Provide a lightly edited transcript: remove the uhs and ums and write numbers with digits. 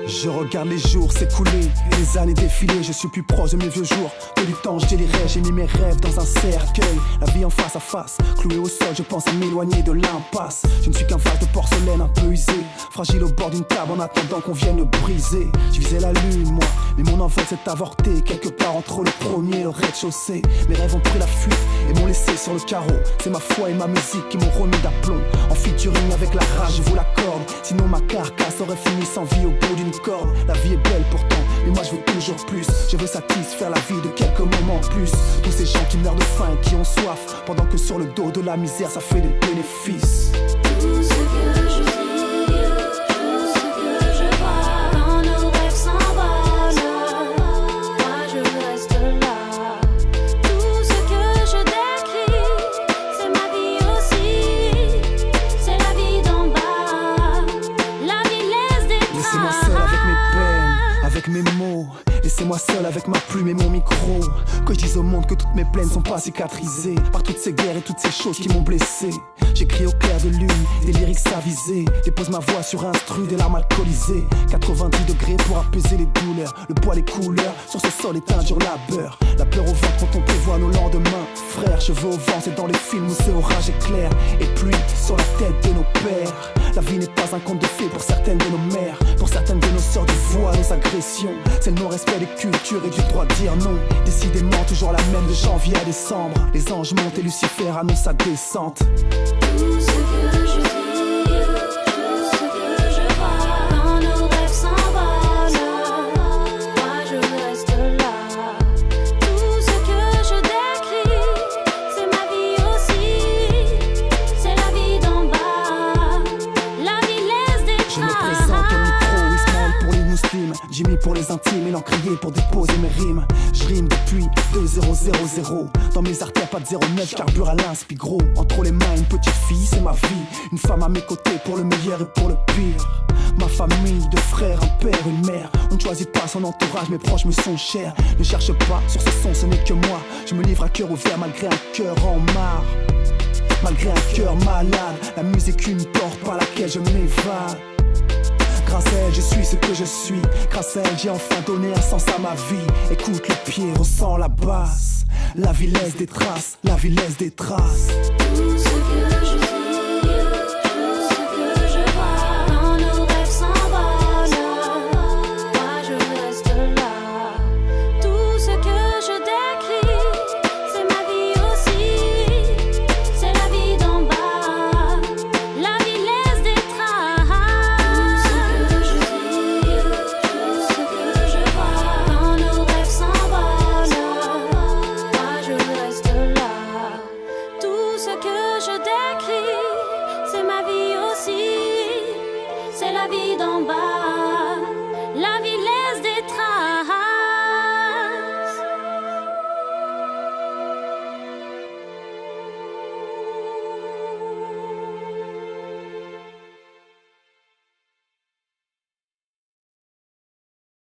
Je regarde les jours s'écouler, les années défiler. Je suis plus proche de mes vieux jours que du temps je délirais. J'ai mis mes rêves dans un cercueil, la vie en face à face. Cloué au sol, je pense à m'éloigner de l'impasse. Je ne suis qu'un vase de porcelaine un peu usé, fragile au bord d'une table en attendant qu'on vienne le briser. Je visais la lune moi, mais mon envol s'est avorté quelque part entre le premier et le rez-de-chaussée. Mes rêves ont pris la fuite et m'ont laissé sur le carreau. C'est ma foi et ma musique qui m'ont remis d'aplomb. En featuring avec la rage, je vous l'accorde. Sinon ma carcasse aurait fini sans vie au bout d'une corde. La vie est belle pourtant, mais moi je veux toujours plus. Je veux satisfaire la vie de quelques moments plus. Tous ces gens qui meurent de faim et qui ont soif, pendant que sur le dos de la misère ça fait des bénéfices. Tout ce que je vis, tout ce que je vois, quand nos rêves s'envolent, moi je reste là. Tout ce que je décris, c'est ma vie aussi, c'est la vie d'en bas. La vie laisse des traces. Laissez-moi seul avec mes peines, avec mes mots. Laissez-moi seul avec ma plume et mon micro. Que je dise au monde que toutes mes plaines sont pas cicatrisées par toutes ces guerres et toutes ces choses qui m'ont blessé. J'écris au clair de lune, des lyrics avisés. Dépose ma voix sur un instru, des larmes alcoolisées. 90 degrés pour apaiser les douleurs. Le poids, les couleurs, sur ce sol est un dur labeur. La peur au ventre quand on prévoit nos lendemains. Frères, cheveux au vent, c'est dans les films où c'est orage éclair. Et pluie sur la tête de nos pères. La vie n'est pas un conte de fées pour certaines de nos mères. Pour certaines de nos sœurs du voile, nos agressions. C'est le non-respect des cultures et du droit de dire non. Décidément toujours la même de janvier à décembre. Les anges montent et Lucifer annonce sa descente. Tout ce que je vis, tout ce que je vois, quand nos rêves s'envolent, moi je reste là. Tout ce que je décris, c'est ma vie aussi, c'est la vie d'en bas. La vie laisse des traces. Je me présente au micro, Ismaël pour les muslims, Jimmy pour les intimes et l'encrier pour déposer mes rimes. Je rime depuis 2000. Dans mes artères pas de 09, carbure à l'inspi gros. Entre les mains une petite fille, c'est ma vie. Une femme à mes côtés pour le meilleur et pour le pire. Ma famille, deux frères, un père, une mère. On ne choisit pas son entourage, mes proches me sont chers. Ne cherche pas, sur ce son ce n'est que moi. Je me livre à cœur ouvert malgré un cœur en marre. Malgré un cœur malade, la musique une porte par laquelle je m'évade. Grâce à elle, je suis ce que je suis. Grâce à elle, j'ai enfin donné un sens à ma vie. Écoute le pied, ressens la basse. La vie laisse des traces, la vie laisse des traces. Tout ce que je vis.